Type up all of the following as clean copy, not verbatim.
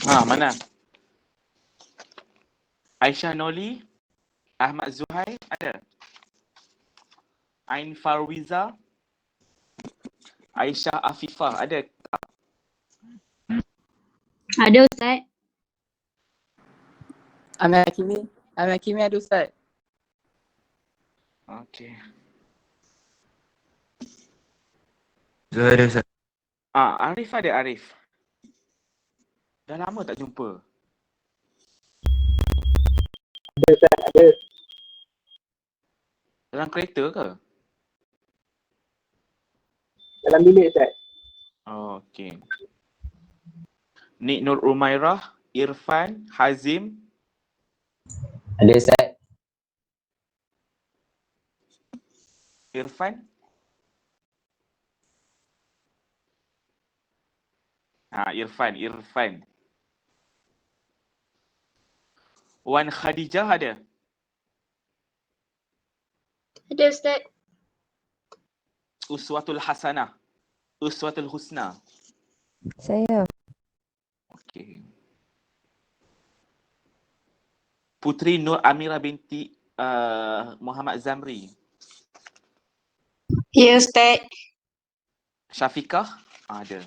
Mana? Aisyah Noli, Ahmad Zuhair ada. Ain Farwiza, Aisyah Afifah ada. Ada Ustaz. Amir Hakimi ada Ustaz. Okey. Zuhair ada Ustaz. Arif ada Arif. Dah lama tak jumpa. Ada Ustaz, ada. Dalam kereta ke? Dalam bilik Ustaz. Okey. Nik Nur Umairah, Irfan, Hazim, Ada Ustaz. Irfan. Irfan. Wan Khadijah ada. Ada Ustaz. Uswatul Hasanah, Uswatul Husna. Saya. Okey. Putri Nur Amira binti Muhammad Zamri. Ya Ustaz. Syafiqah ada.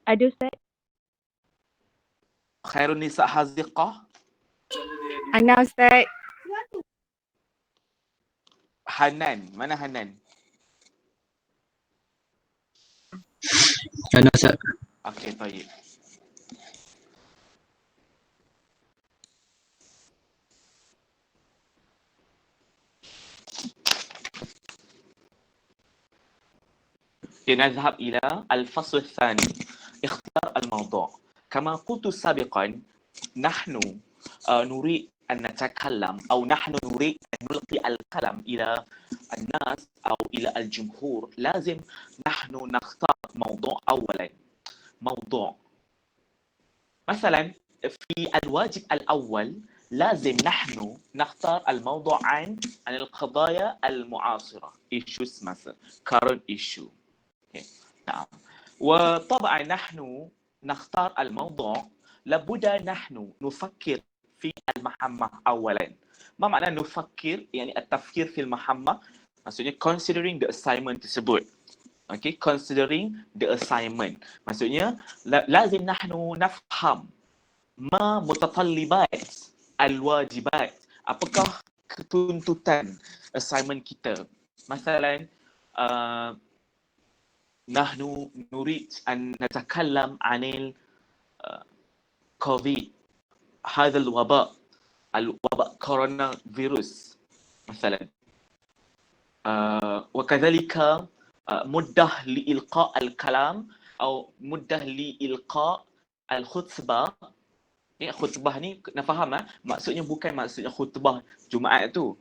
Ada Ustaz. Khairun Nisa Haziqah. Ana Ustaz. Hanan, mana Hanan? Ada Ustaz. Okey, baik. نذهب إلى الفصل الثاني اختيار الموضوع. كما قلت سابقا نحن نريد أن نتكلم أو نحن نريد أن نلقي الكلام إلى الناس أو إلى الجمهور. لازم نحن نختار موضوع أولا. موضوع مثلا في الواجب الأول لازم نحن نختار الموضوع عن القضايا المعاصرة issues مثلا current issue. نعم. وطبعا نحن نختار الموضوع لابد نحن نفكر في المهمة أولا. ما معنى نفكر؟ يعني التفكير في المهمة maksudnya considering the assignment tersebut. Okay, considering the assignment. Maksudnya لازم نحن نفهم ما متطلبات الواجبات. Apakah ketuntutan assignment kita? مثلا نحن نريد أن نتكلم عن الكوفيد، هذا الوباء كورونا فيروس مثلا. وكذلك مدة لإلقاء الكلام أو مدة لإلقاء الخطبة. Khutbah ni nak faham maksudnya bukan maksudnya khutbah Jumaat tu.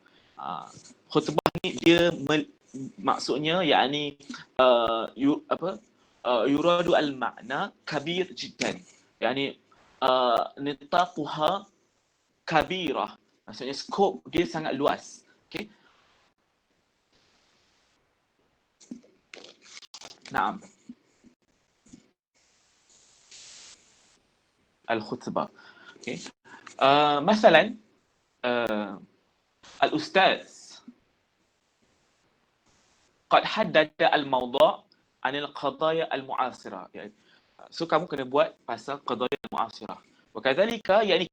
Khutbah ni dia maksudnya yakni yuradu al-ma'na kabir jiddan. Yani nitaquha kabirah. Maksudnya skop dia sangat luas. Okey. Naam. Al-khutbah. Okey. مثلا الأستاذ قد حدد الموضوع عن القضايا المعاصرة. يعني kamu kena buat pasal قضايا المعاصرة. وكذلك يعني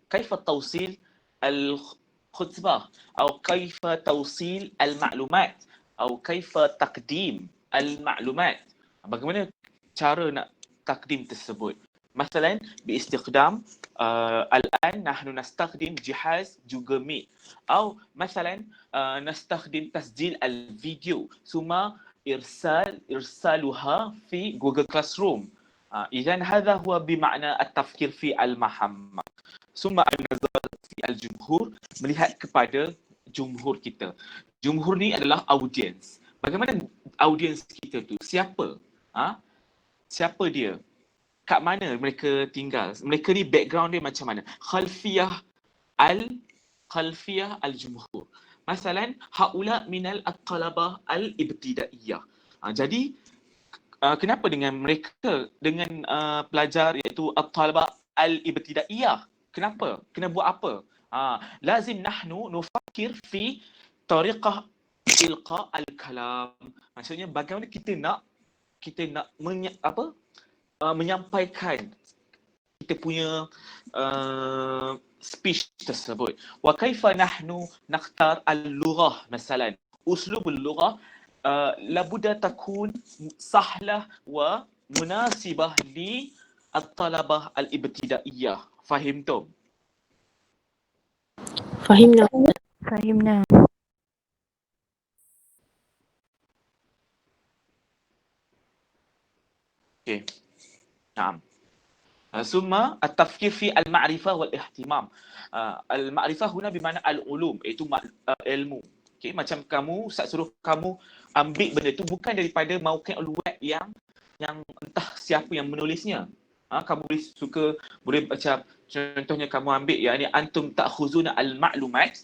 كيف توصيل الخطبة أو كيف توصيل المعلومات أو كيف تقديم المعلومات. Bagaimana cara nak takdim tersebut. مثلا باستخدام الآن نحن نستخدم جهاز جوجل ميت أو مثلا نستخدم تسجيل الفيديو ثم إرسالها في جوجل كلاس روم. إذن هذا هو بمعنى التفكير في المهمة. ثم النظر في الجمهور, melihat kepada jumhur kita. Jumhur ni adalah audience. Bagaimana audience kita tu? Siapa? Siapa dia? Kat mana mereka tinggal? Mereka ni background dia macam mana? Khalfiyah al-jumhur. Masalan, haula minal at-talabah al-ibtidaiyah. Jadi kenapa dengan mereka, dengan pelajar iaitu at-talaba al-ibtidaiyah? Kenapa? Kena buat apa? Lazim nahnu nufakir fi tariqah ilqa al-kalam. Maksudnya bagaimana kita nak menyampaikan kita punya speech tersebut. Wa kaifa nahnu nakhtar al-lughah masalan. Uslub al-lughah labudda takun sahlah wa munasibah li at-talabah al-ibtidaiyah. Fahimtum? Fahimna. Fahimna. Okay. Naam. Summa at-tafkir fi al-ma'rifah wal-ihtimam. Al-ma'rifah huna bermakna al-ulum, iaitu ilmu. Okay, macam kamu, Ustaz suruh kamu ambil benda tu bukan daripada mauqi' al-web yang entah siapa yang menulisnya. Kamu boleh macam contohnya kamu ambil yakni antum ta'khuzuna al-ma'lumat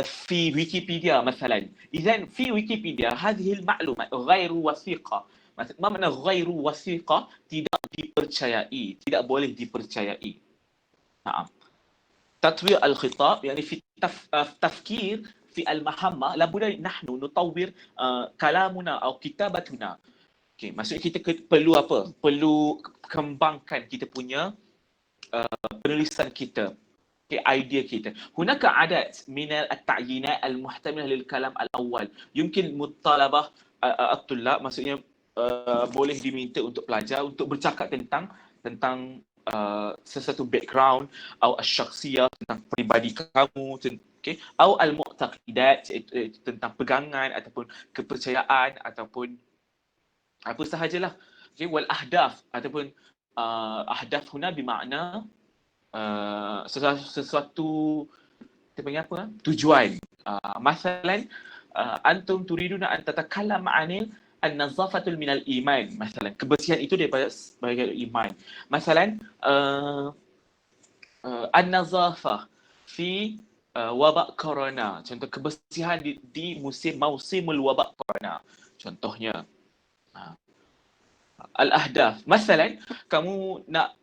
fi Wikipedia مثلا. إذن في Wikipedia هذه المعلومات غير وثيقة. Ma makna ghairu wasiqah? Tidak dipercayai, tidak boleh dipercayai. Naam. Tatwir al-khitab yani fi tafkir fi al-mahamma labudda nahnu nutawwir kalamuna atau kitabatuna. Okey, maksudnya kita perlu apa? Perlu kembangkan kita punya penulisan kita. Okay, idea kita. Hunaka adat min at-ta'yinat al-muhtamilah lil kalam al-awwal. Yumkin muttalabah at-tullab, maksudnya boleh diminta untuk pelajar untuk bercakap tentang sesuatu background atau asy-syakhsiyah, tentang peribadi kamu, okey, atau al-mu'taqidat, tentang pegangan ataupun kepercayaan ataupun apa sahajalah. Okey, wal ahdaf ataupun ahdaf huna bermakna sesuatu kita panggil apa? Tujuan. Masalan antum turiduna an tatakallam 'anil an-nazafatul minal iman. Masalan, kebersihan itu daripada bahagian iman. Masalan, an-nazafah fi wabak corona. Contoh kebersihan di mausimul wabak corona. Contohnya. Al-ahdaf. Masalan, kamu nak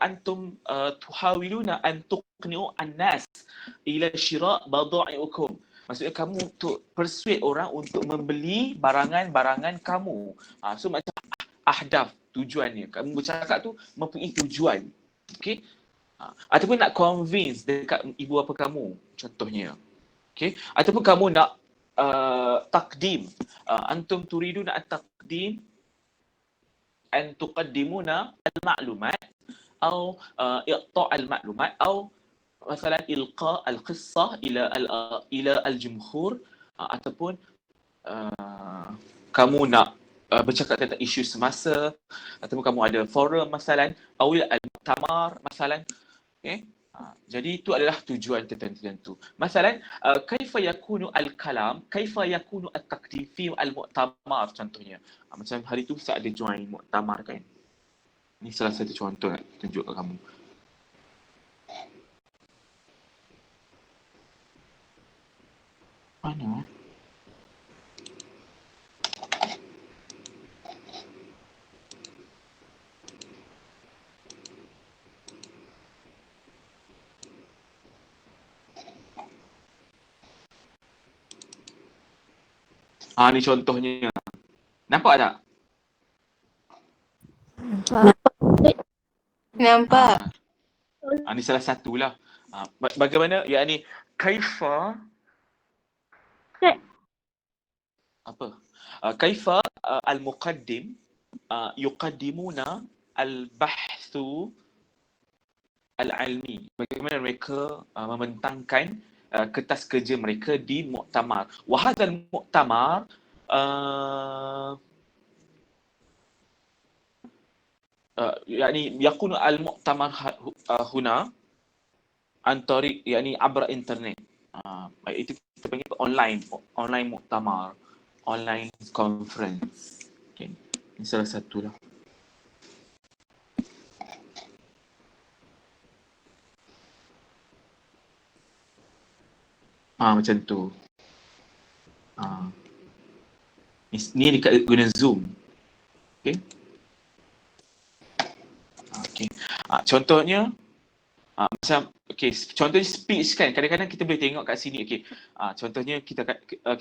antum tuhawiluna an tuqni'u an-nas ila syira' bada'i'ukum. Maksudnya kamu untuk persuade orang untuk membeli barangan-barangan kamu. So macam ahdaf, tujuannya. Kamu bercakap tu mempunyai tujuan. Okey? Ataupun nak convince dekat ibu bapa kamu, contohnya. Okey? Ataupun kamu nak takdim. Antum turiduna at-taqdim an tuqaddimuna al-ma'lumat atau i'ta' al-ma'lumat atau مثلا إلقاء القصة إلى الجمهور ataupun kamu nak bercakap tentang isu semasa ataupun kamu ada forum masalan awil al-muktamar masalan. Okay? Jadi itu adalah tujuan tertentu. Masalan kaifa yakunu al-kalam, kaifa yakunu at-taqdim fi al-muktamar contohnya. Macam hari tu saya ada join muktamar kan. Ini salah satu contoh nak tunjuk kat kamu. Mana? Ni contohnya. Nampak tak? Nampak. Ni salah satulah. Bagaimana yakni kaifa kaifa al-muqaddim yuqaddimuna al-bahthu al-ilmi. Bagaimana mereka membentangkan kertas kerja mereka di muktamar. Wa hadzal muktamar يعني يكون المؤتمر هنا عن طريق يعني عبر internet. Itu kita panggil online muktamar, online conference. Okay. Ini salah satu lah. Macam tu. Ni dekat guna Zoom. Okey. Okey. Contohnya macam contohnya speech kan, kadang-kadang kita boleh tengok kat sini. Contohnya kita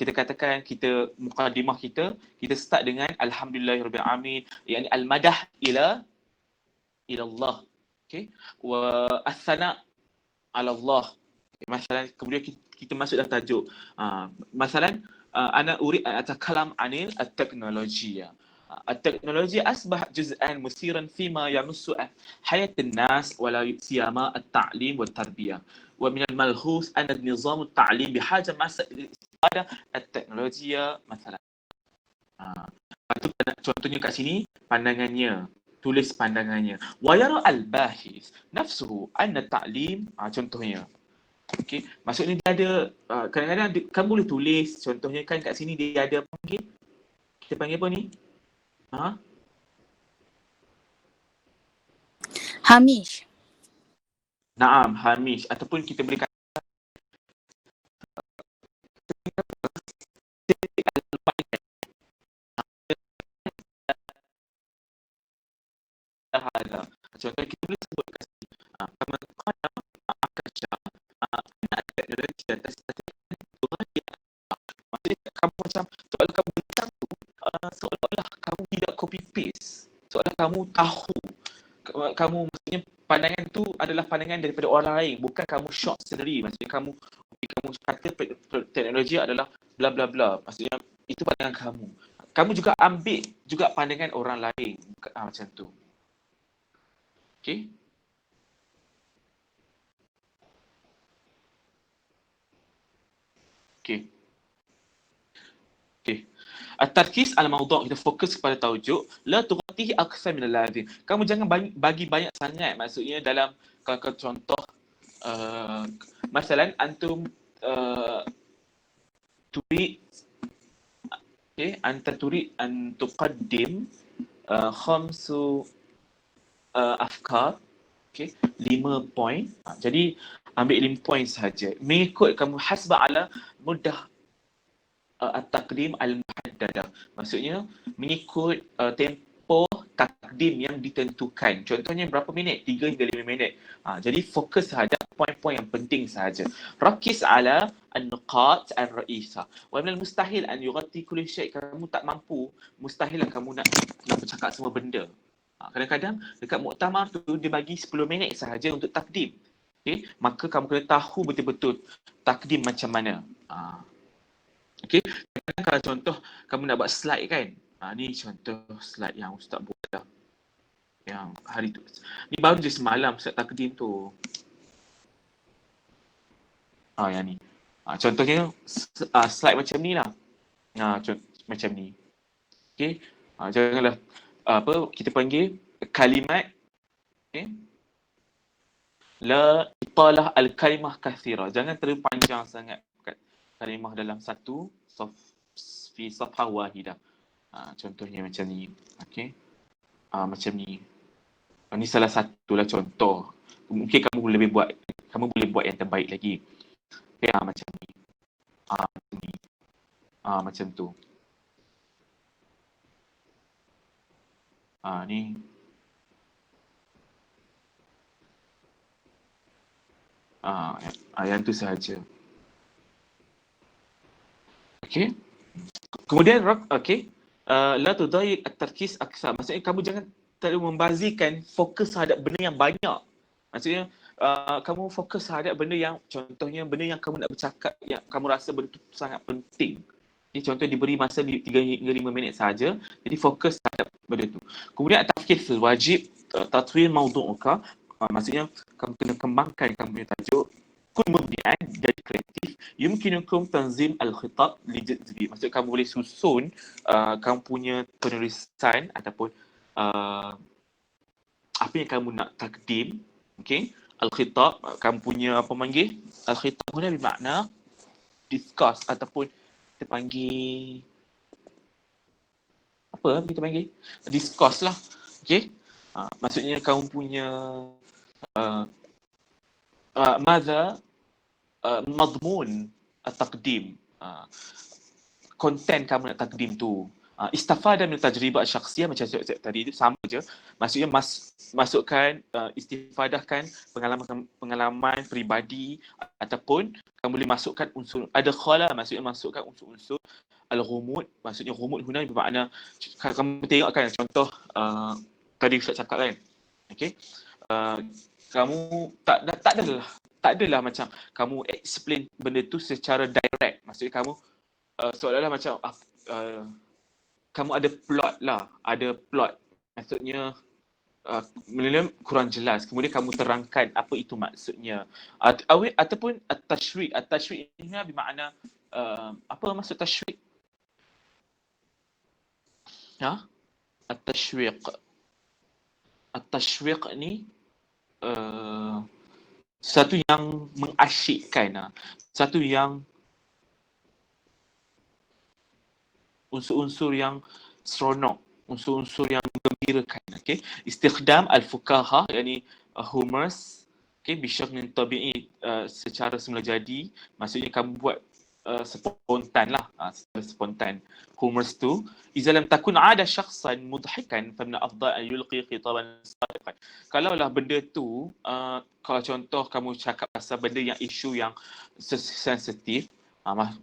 katakan kita mukadimah kita start dengan alhamdulillahirabbil alamin, yakni al-madah ila Allah. Okey. Wa as-sana' ala Allah. Masalan kemudian kita masuk dalam tajuk. Masalan ana urid an atakalam anil at-teknologia. التكنولوجيا أصبحت جزءا مثيرا فيما يمس حياة الناس ولا سيما التعليم والتربية ومن الملحوظ أن النظام التعليم بحاجة ماسة إلى التكنولوجيا مثلا. Contohnya kat sini pandangannya, tulis pandangannya. ويرى الباحث نفسه أن التعليم contohnya. Okey, maksudnya dia ada kadang-kadang kamu boleh tulis contohnya kan kat sini dia ada panggil, kita panggil apa ni? Hamish. Naam, hamish ataupun kita boleh kata contoh kita boleh sebut kat sini kama qala akasha teknologi atas maksudnya kamu macam soalan kamu bincang tu seolah-olah kamu tidak copy paste, seolah kamu tahu, kamu maksudnya pandangan tu adalah pandangan daripada orang lain, bukan kamu short sendiri. Maksudnya kamu kata teknologi adalah bla bla bla, maksudnya itu pandangan kamu juga ambil juga pandangan orang lain, macam tu. Okey. At-tarkis al-mawdu', kita fokus kepada tajuk, la tughatihi akthar min al-lazim. Kamu jangan bagi banyak sangat, maksudnya dalam kalau contoh masalan antum turid anta turid an tuqaddim khamsu afkar, 5 poin. Jadi ambil 5 poin sahaja. Mengikut kamu hasba ala mudah at-taqdim al-muhaddada. Maksudnya mengikut tempoh takdim yang ditentukan. Contohnya berapa minit? 3 hingga 5 minit. Jadi fokus terhadap poin-poin yang penting sahaja. Rakis ala an-nuqat ar-ra'isa. Wa min al-mustahil an yughatti kulli syai'. Kamu tak mampu, mustahil lah kamu nak bercakap semua benda. Kadang-kadang dekat muktamar tu dia bagi 10 minit sahaja untuk takdim. Okey, maka kamu kena tahu betul-betul takdim macam mana. Okey, kalau contoh kamu nak buat slide kan. Ni contoh slide yang ustaz buat dah. Yang hari tu. Ni baru je semalam ustaz takdim tu. Yang ni. Contohnya slide macam ni lah. Macam ni. Okey. Janganlah kita panggil kalimat, la italah al-kalimah kathira. Jangan terlalu panjang sangat kalimah dalam satu fi safhah wahidah. Contohnya macam ni. Okey. Macam ni. Ini salah satulah contoh. Mungkin kamu boleh buat yang terbaik lagi. Okey, macam ni. Macam ni. Macam tu. Ni. Yang tu sahaja. Okey. Kemudian la tudayyiq at-tarkis akthar. Maksudnya kamu jangan terlalu membazirkan fokus terhadap benda yang banyak. Maksudnya kamu fokus terhadap benda yang, contohnya benda yang kamu nak bercakap, yang kamu rasa benda itu sangat penting. Jadi contoh diberi masa 3 hingga 5 minit saja. Jadi fokus terhadap benda itu. Kemudian at-tafkir fil wajib tatwir mawdu'uka. Maksudnya kamu kena kembangkan kamu punya tajuk. Kun mubdi'an, jadi kreatif. Yumkinukum tanzim al-khitab li jazbi. Maksudnya kamu boleh susun kamu punya penulisan ataupun apa yang kamu nak takdim. Okey, al-khitab, kamu punya apa panggil? Al-khitab ni bermakna discuss ataupun kita panggil apa kita panggil? Discuss lah. Okey. Maksudnya kamu punya ماذا مضمون التقديم, konten kamu nak takdim tu. Istifada min tajribah syakhsiyah macam tadi itu sama je. Maksudnya masukkan istifadahkan pengalaman peribadi ataupun kamu boleh masukkan unsur adkhala, maksudnya masukkan unsur-unsur al-ghumud. Maksudnya ghumud huna bermakna kamu tengok kan contoh tadi Ustaz cakap kan. Okey. Kamu tak adalah macam kamu explain benda tu secara direct. Maksudnya kamu seolah-olah macam kamu ada plot. Maksudnya kurang jelas. Kemudian kamu terangkan apa itu maksudnya. Ataupun at-tashwiq. At-tashwiq ini bermakna apa maksud tashwiq? At-tashwiq. At-tashwiq ni satu yang mengasyikkan, satu yang unsur-unsur yang seronok, unsur-unsur yang menggembirakan. Okay? Istikhdam al-fukaha, yakni humors, okay, bisyakl tabi'i, secara semula jadi, maksudnya kamu buat spontan lah, secara spontan. Humors tu, iza lam takun ada syakhsan mudhikan fa min afdal an yulqi khitaban sadiqan. Kalaulah benda tu, kalau contoh kamu cakap pasal benda yang isu yang sensitif,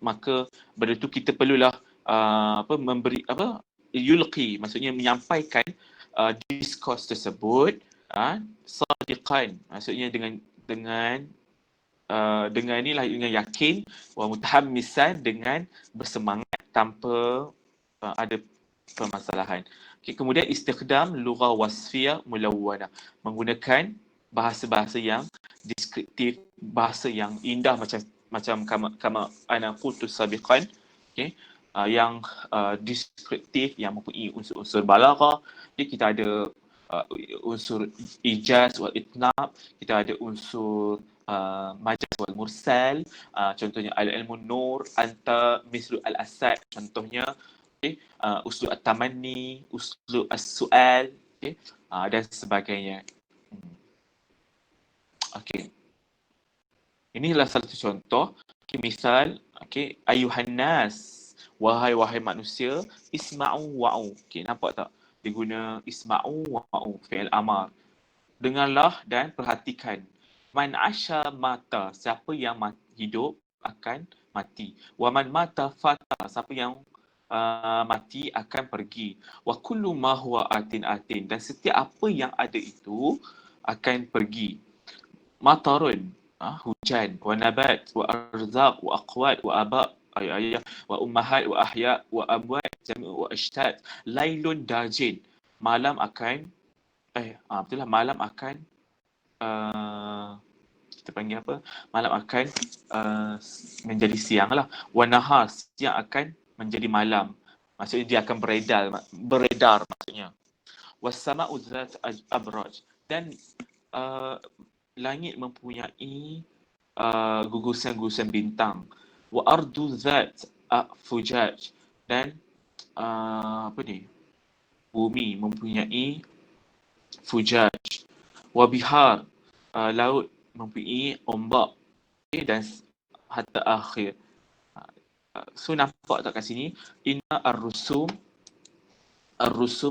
maka benda tu kita perlulah yulqi, maksudnya menyampaikan diskurs tersebut sadiqan, maksudnya dengan yakin, wa mutahammisan, dengan bersemangat tanpa ada permasalahan. Okay, kemudian istikhdam lughah wasfiyah mulawwana, menggunakan bahasa-bahasa yang deskriptif, bahasa yang indah macam kama ana qultu sabiqan, okay, yang deskriptif, yang mempunyai unsur-unsur balaghah. Jadi kita ada unsur ijaz wal itnab, kita ada unsur majaz wal mursal, contohnya al-ilmu nur, anta mislu al-asad, contohnya, okay, uslub at-tamanni, uslub as-su'al, okay, dan sebagainya. Okay. Inilah satu contoh. Okay, misal, okay, ayuhan nas, wahai manusia, isma'u wa'u. Okay, nampak tak? Dia guna isma'u wa'u, fi'il amar. Dengarlah dan perhatikan. Man asya mata, siapa yang hidup akan mati. Wa man mata fata, siapa yang mati akan pergi. Wa kullu ma huwa atin, dan setiap apa yang ada itu akan pergi. Matarun, hujan, wa nabat, wa arzaq, wa aqwat, wa aba, ayah, wa ummahat, wa ahya, wa amwat, jami'u wa ashtad. Lailun dajin, malam akan betul lah, malam akan kita panggil apa? Malam akan menjadi siang lah. Wa nahar, siang akan menjadi malam. Maksudnya dia akan beredar maksudnya. Was sama'u dzat abraj, dan langit mempunyai gugusan-gugusan bintang. Wa ardu dzat fujaj, dan bumi mempunyai fujaj. Wa bihar, laut mempunyai ombak, okay, dan hatta akhir. So nampak tak kat sini, inna ar-rusum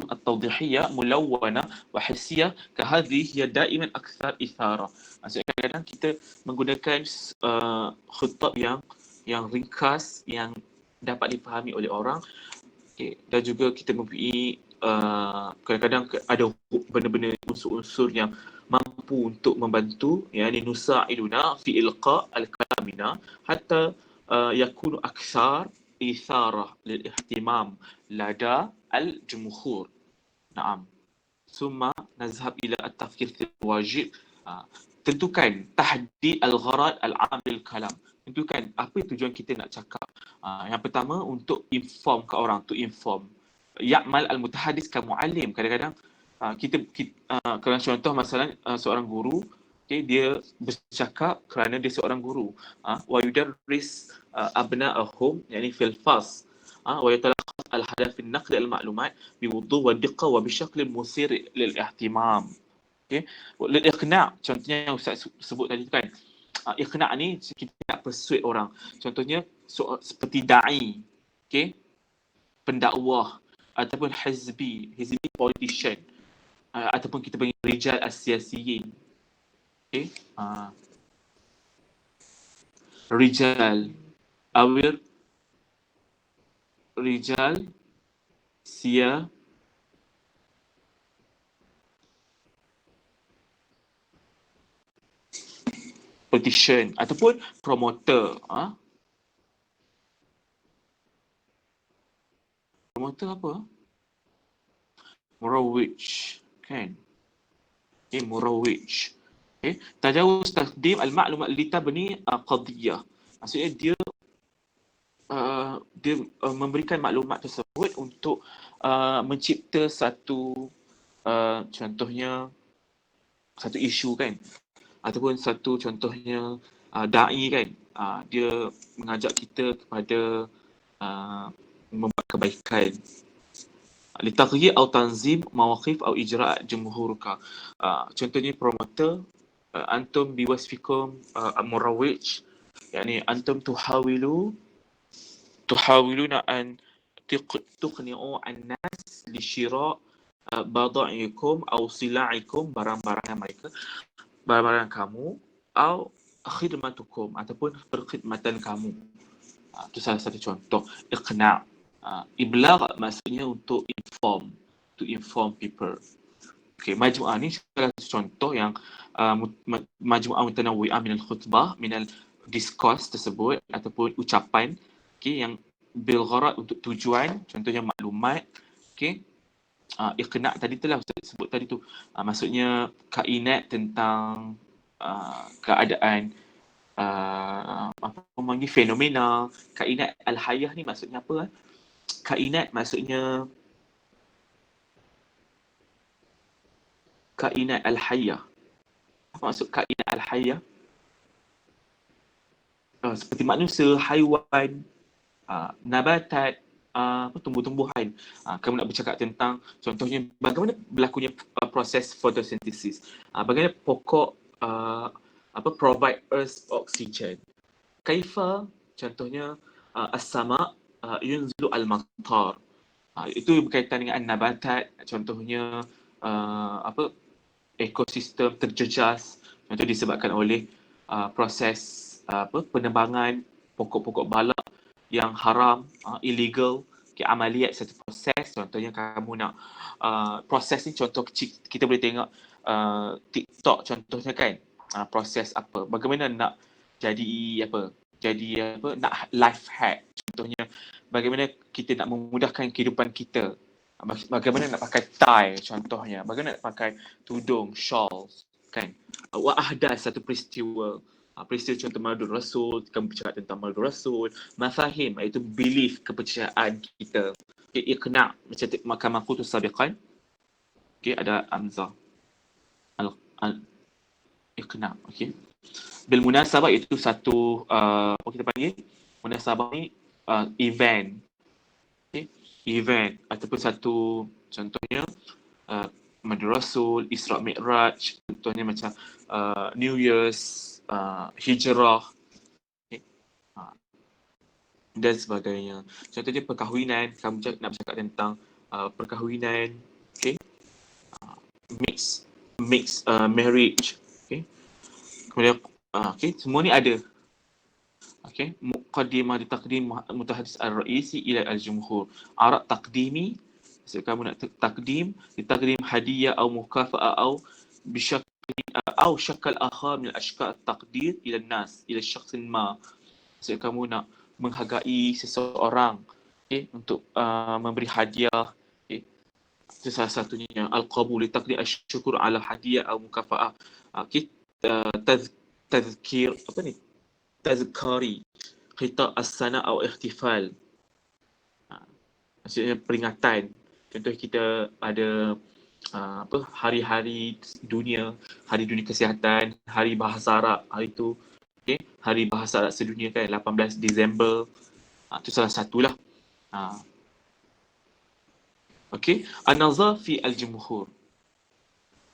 at-tawdihiyah mulawwana wa hissiyah kahadhi hiya daiman akthar ithara. Maksudnya kadang-kadang kita menggunakan khutab yang ringkas, yang dapat dipahami oleh orang, okay, dan juga kita mempunyai kadang-kadang ada benda-benda unsur-unsur yang mampu untuk membantu, yakni nusa'iduna fi ilqa al-kalamina hatta yakunu akthar itharah lil ihtimam lada al-jumhur. Naam. Summa nazhab ila at-tafkir fil wajib. Tentukan tahdid al-gharad al-'am bil kalam. Tentukan apa tujuan kita nak cakap. Yang pertama, untuk inform ke orang, to inform. Ya'mal al-mutahaddis ka mu'allim. Kadang-kadang kita kalau contoh masalah seorang guru, okay, dia bercakap kerana dia seorang guru. Wa yudarris abna'ahum, yakni fil fas. Wa yatalaqqa al-hadath fi an-naql al-ma'lumat bi wudu' wa diqqa wa bi shakl musir lil ihtimam. Okey, lil iqna', contohnya yang Ustaz sebut tadi kan. Iqna' ni kita nak persuade orang. Contohnya seperti dai, okey, pendakwah. ataupun hizbi politician, ataupun kita panggil rijal as-siyasiyin. Okay? Rijal awir rijal sia politician ataupun promoter. Promoter apa? Murawwij, kan? Okay, murawwij. Okay. Tajawuz taqdim al-ma'lumat li tabni qadiyah. Maksudnya dia memberikan maklumat tersebut untuk mencipta satu contohnya satu isu, kan, ataupun satu contohnya da'i, kan, dia mengajak kita kepada membuat kebaikan. Litaghyir atau tanzim mawaqif atau ijra' jumhurka. Contohnya promoter, antum biwasfikum murawwij, yani antum tuhawiluna an tuqni'u an-nas li syira' bada'ikum atau sila'ikum, barang-barang mereka, barang-barang kamu, atau khidmatukum, ataupun perkhidmatan kamu. Itu salah satu contoh iqna'. Iblagh maksudnya untuk inform people. Okay, majmu'ah ni salah satu contoh yang majmu'ah mutanawwi'ah minal khutbah, minal discourse tersebut ataupun ucapan, okay, yang bil gharad, untuk tujuan, contohnya maklumat. Okay, iqna' tadi telah Ustaz sebut tadi tu, maksudnya kainat tentang keadaan apa panggil fenomena kainat al-hayah ni. Maksudnya apa? Kainat maksudnya kainat al-hayah. Apa maksud kainat al-hayah? Seperti manusia, haiwan, nabatat, tumbuh-tumbuhan. Kamu nak bercakap tentang contohnya bagaimana berlakunya proses photosynthesis. Bagaimana pokok provide earth oxygen. Kaifa, contohnya as-sama' yunzilu al-matar. Itu berkaitan dengan nabatat, contohnya ekosistem terjejas, contoh disebabkan oleh proses penebangan pokok-pokok balak yang haram, illegal. Okay, amaliyat satu proses, contohnya kamu nak proses ni, contoh kecil kita boleh tengok TikTok contohnya, kan, proses apa, bagaimana nak jadi nak life hack, contohnya bagaimana kita nak memudahkan kehidupan kita, bagaimana nak pakai tie, contohnya bagaimana nak pakai tudung, shawls, kan. Wa ahdas, satu peristiwa contoh Maulid Rasul, kamu bercakap tentang Maulid Rasul. Mafahim, iaitu belief, kepercayaan kita. Okay, iqna' macam makam aku tu sabiqan. Okay, ada amzah iqna'. Okay, bil munasabah, itu satu apa kita panggil munasabah ni, event. Okay, event ataupun satu contohnya Maulid Rasul, Isra' Mi'raj, contohnya macam New Year's, hijrah, okay, dan sebagainya. Contohnya perkahwinan, kamu nak bercakap tentang perkahwinan, okay, mix marriage, okay. Kemudian okay, semua ni ada. Okay, muqaddimah di taqdim mutahaddis ar-ra'isi ila al-jumhur. Arak taqdimi, so kamu nak taqdim, ditaqdim hadiah atau mukafa'ah atau bisyakl أو شكل آخر من الأشكال التقدير إلى الناس إلى الشخص ما. So, kamu nak menghargai seseorang, okay, untuk memberi hadiah, okay. Itu salah satunya al-qabul, taqdim asyukur ala hadiah atau mukafa'ah, okay. Tazkir, apa ni, tazkari khita as-sana atau ihtifal, maksudnya peringatan. Contoh kita ada hari-hari dunia, hari dunia kesihatan, hari bahasa Arab, hari tu, okay, hari bahasa Arab sedunia, kan, 18 Disember. Itu salah satulah. Okay, an-nazar fi al-jumhur.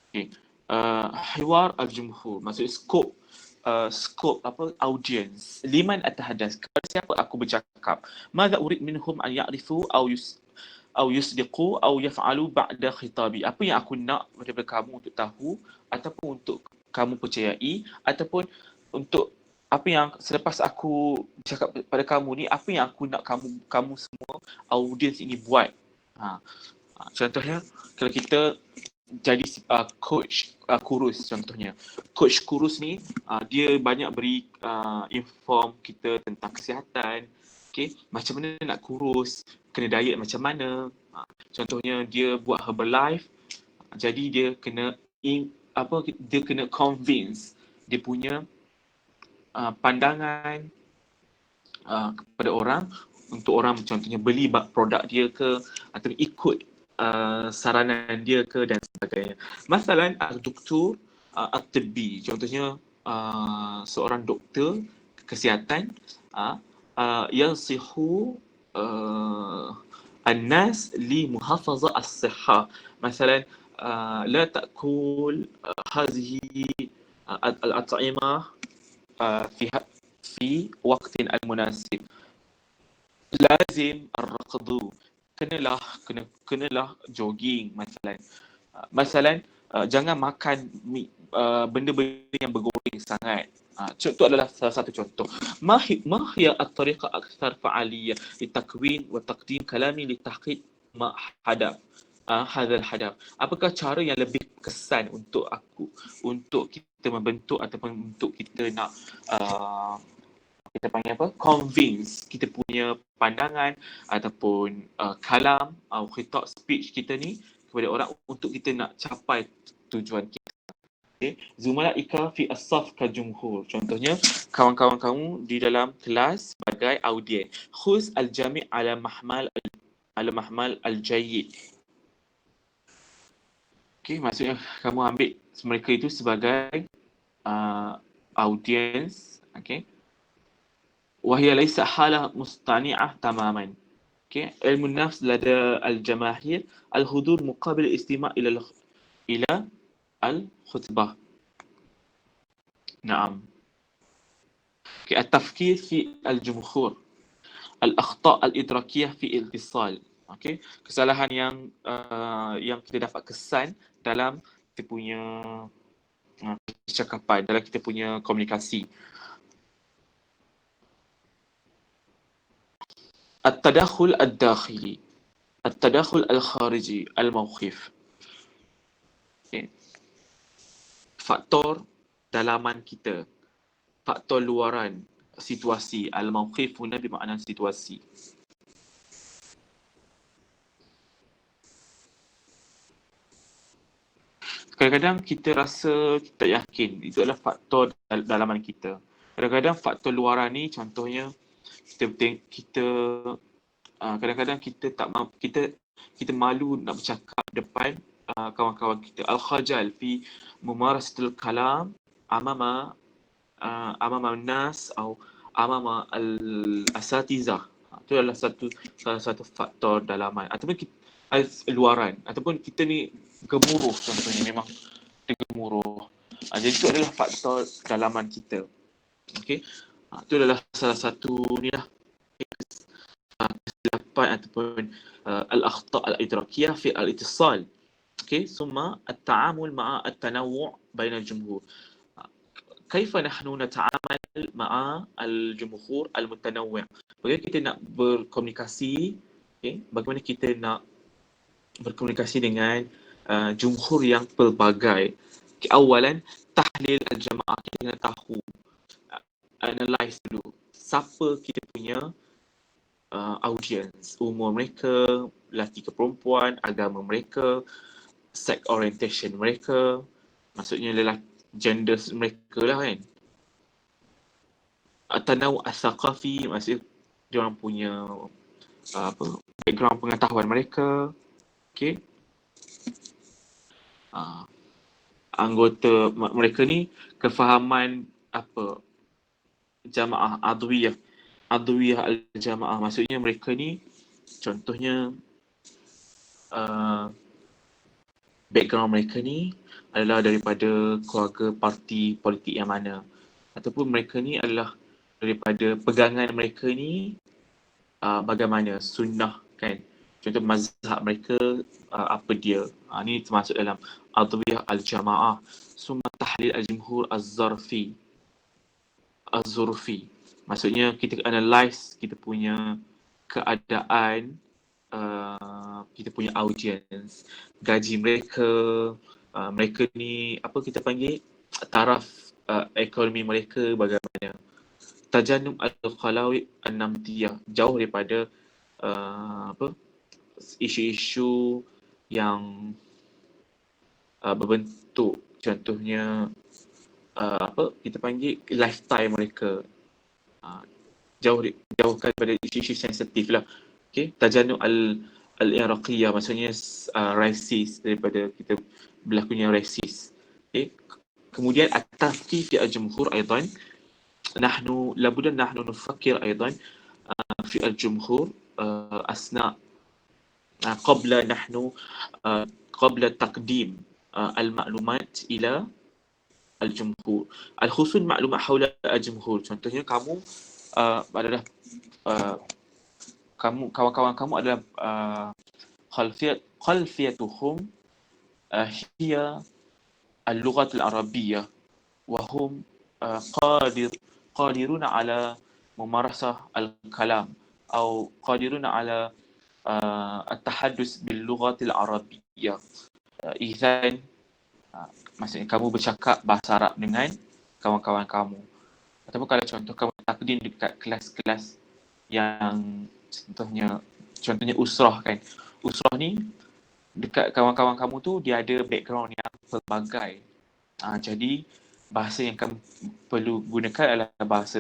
Okay, hiwar al-jumhur, maksudnya skop apa, audience. Liman atahadas, kepada siapa aku bercakap. Madza urid minhum an ya'rifu au yusdiqu au yaf'alu ba'da khitabi. Apa yang aku nak daripada kamu untuk tahu ataupun untuk kamu percayai ataupun untuk apa yang selepas aku cakap pada kamu ni, apa yang aku nak kamu semua audiens ini buat. Contohnya kalau kita jadi coach kurus contohnya. Coach kurus ni dia banyak beri inform kita tentang kesihatan. Okay, macam mana nak kurus, kena diet macam mana. Contohnya dia buat Herbalife, jadi dia kena dia kena convince dia punya pandangan kepada orang untuk orang contohnya beli produk dia ke atau ikut saranan dia ke dan sebagainya. Masalan doktor at-tibbi, contohnya seorang doktor kesihatan yansihu الناس لمحافظة الصحة. مثلا لا تأكل هذه الأطعمة في وقت المناسب. لازم الركض. kenalah jogging مثلا jangan makan benda-benda yang bergoreng sangat. Itu adalah salah satu contoh. ما هي الطريقة أكثر فعالية لتكوين وتقديم كلامي لتحقيق ما حدث هذا الهدف. Apakah cara yang lebih kesan untuk kita membentuk ataupun untuk kita nak kita panggil apa? Convince kita punya pandangan ataupun kalam atau khitab speech kita ni kepada orang untuk kita nak capai tujuan kita. Okay. Zumalaika fi as-saf ka jumhur. Contohnya kawan-kawan kamu di dalam kelas sebagai audien. Khuz al-jami' ala mahmal al-jayyid. Okay, maksudnya kamu ambil mereka itu sebagai audience, okay. وهي ليس حالة مصطنعة تماما. Okay. علم النفس لدى الجماهير الحضور مقابل الاستماع إلى الخطبة. نعم. Okay. التفكير في الجمهور. الأخطاء الإدراكية في الاتصال. Okay. Kesalahan yang kita dapat kesan dalam kita punya percakapan, dalam kita punya komunikasi. التدخل الداخلي. التدخل الخارجي الموقف. Okay. Faktor dalaman kita, faktor luaran, situasi. Al-mawqif huna bermakna situasi. Kadang-kadang kita rasa kita tak yakin, itu adalah faktor dalaman kita. Kadang-kadang faktor luaran ni contohnya kita kadang-kadang kita tak mahu, kita malu nak bercakap depan kawan-kawan kita. Al-khajal fi mumarasatul kalam amama nas atau amama al-asatizah. Itu adalah salah satu faktor dalaman ataupun luaran ataupun kita ni gemuruh, contohnya memang kita gemuruh. Jadi itu adalah faktor dalaman kita. Okey. Itu adalah salah satu ni lah kesilapan ataupun al-akhta' al-idrakiyah fi al-ittisal. Okey, summa at-ta'amul ma'a at-tanawwu' baina al-jumhur. Kaifa nahnu nata'amal ma'a al-jumhur al-mutanawwi'? Bagaimana kita nak berkomunikasi, okey, bagaimana kita nak berkomunikasi dengan jumhur yang pelbagai. Okay, awalan tahlil al-jama'ah, kita kena tahu, analyze dulu siapa kita punya audience, umur mereka, lelaki ke perempuan, agama mereka, sex orientation mereka, maksudnya gender mereka lah kan. At-tanawu' as-saqafi, maksudnya dia orang punya background pengetahuan mereka. Okey. Anggota mereka ni kefahaman jamaah adwiyah al-jamaah, maksudnya mereka ni contohnya background mereka ni adalah daripada keluarga parti politik yang mana, ataupun mereka ni adalah daripada pegangan mereka ni bagaimana sunnah kan, Contoh mazhab mereka apa dia. Ini termasuk dalam Adwiyah Al-Jama'ah. Summa tahlil al-jumhur az-zarfi. Az-zurfi. Maksudnya kita analyse kita punya keadaan, kita punya audience, gaji mereka, mereka ni apa kita panggil, taraf ekonomi mereka bagaimana. Tajannum al-khalawi an-namtiyah, jauh daripada isu-isu yang berbentuk, contohnya kita panggil lifestyle mereka, jauhkan daripada isu-isu sensitif lah. Okay, tajannum al-iraqiyah, maksudnya racist, daripada kita berlakunya racist. Okay. Kemudian at-tafkir fi al-jumhur aidan, nahnu labudan nahnu nufakkir aidan fi al-jumhur asna qabla nahnu qabla taqdim al-ma'lumat ila al-jumhur. Al-khusul maklumat haula al-jumhur. Contohnya kamu adalah kawan-kawan kamu adalah khalfiyatuhum hiya al-lughat al-arabiyyah wa hum qadiruna ala mumarasah al-kalam atau qadiruna ala at-tahaddus bil-lughat al-arabiyyah. Izan maksudnya kamu bercakap bahasa Arab dengan kawan-kawan kamu. Ataupun kalau contoh kamu takdim dekat kelas-kelas yang contohnya usrah kan. Usrah ni dekat kawan-kawan kamu tu dia ada background yang pelbagai. Jadi bahasa yang kamu perlu gunakan adalah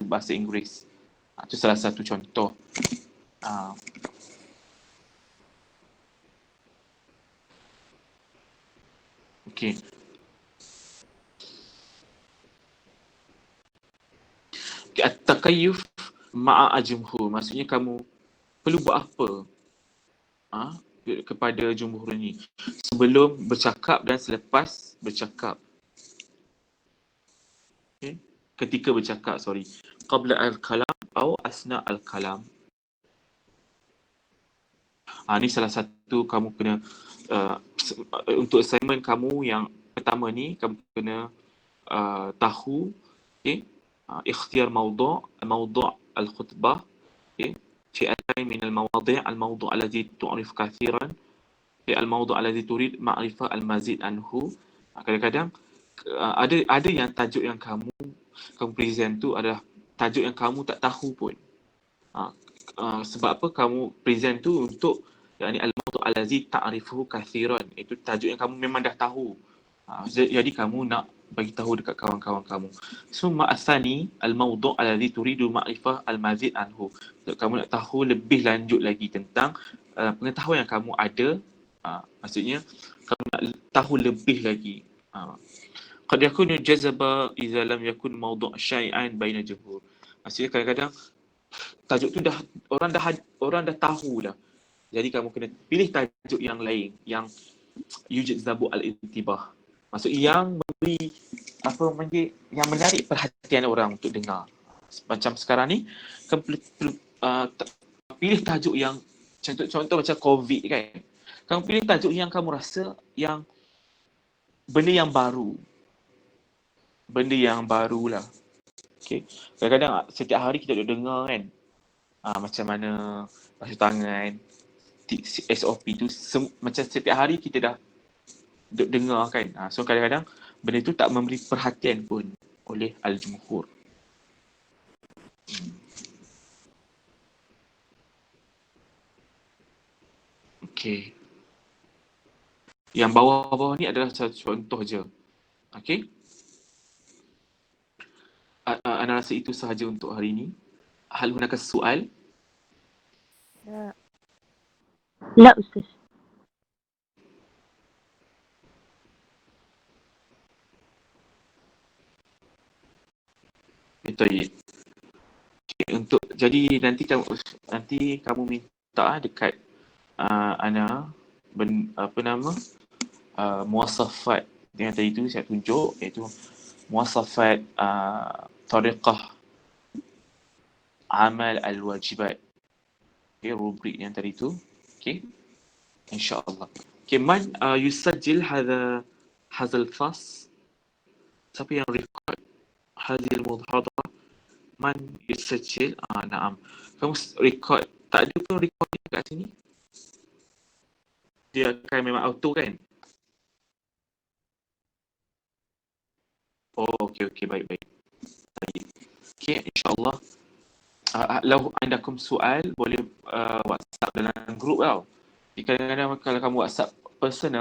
bahasa Inggeris. Itu salah satu contoh. Okey. At-takayyuf ma'a al-jumhur, maksudnya kamu perlu buat apa kepada jumhur ni sebelum bercakap dan selepas bercakap. Okay. Ketika bercakap, qabla al-kalam atau asna al-kalam. Ni salah satu kamu kena untuk assignment kamu yang pertama ni, kamu kena tahu ikhtiar mawdu' al-khutbah, في أداء من المواضيع الموضوع الذي تعرف كثيرا في الموضوع الذي تريد معرفة المزيد عنه. Kadang-kadang ada yang tajuk yang kamu present tu adalah tajuk yang kamu tak tahu pun. Sebab apa kamu present tu untuk al-mawdu' allazi ta'rifuhu kathiran, itu tajuk yang kamu memang dah tahu. Jadi kamu nak bagi tahu dekat kawan-kawan kamu. Summa asani al-mawdu' alladhi turidu ma'rifah al-mazid anhu. Kamu nak tahu lebih lanjut lagi tentang pengetahuan yang kamu ada. Maksudnya kamu nak tahu lebih lagi. Qad yakunu jazaba idza lam yakun mawdu' syai'an baina jumhur. Maksudnya kadang-kadang tajuk tu orang dah tahu dah. Jadi kamu kena pilih tajuk yang lain yang yujzabu al-intibah. Maksud yang memberi yang menarik perhatian orang untuk dengar. Macam sekarang ni kamu perlu pilih tajuk yang contoh macam COVID kan. Kamu pilih tajuk yang kamu rasa yang benda yang baru. Benda yang barulah. Okey. Kadang-kadang setiap hari kita duduk dengar kan. Macam mana basuh tangan, SOP tu macam setiap hari kita dah dengar kan. So kadang-kadang benda tu tak memberi perhatian pun oleh al-jumhur. Okey. Yang bawah-bawah ni adalah satu contoh je. Okey. Ana rasa itu sahaja untuk hari ini. Hal hunaka soal? لا أستاذ. Baik. Jadi nanti kamu minta dekat Ana muasafat yang tadi tu saya tunjuk, iaitu muasafat tariqah amal al-wajibat. Rubrik yang tadi tu. Okey. إن شاء الله. Okay, من يسجل هذا الفصل؟ siapa yang record هذه المحاضرة؟ من يسجل؟ نعم. Kamu record. Tak ada pun recording kat sini. Dia akan memang auto kan? Oh, okey, baik. Okay, insyaAllah. Lau andakum soal, boleh WhatsApp dalam grup tau. Kadang-kadang kalau kamu WhatsApp personal,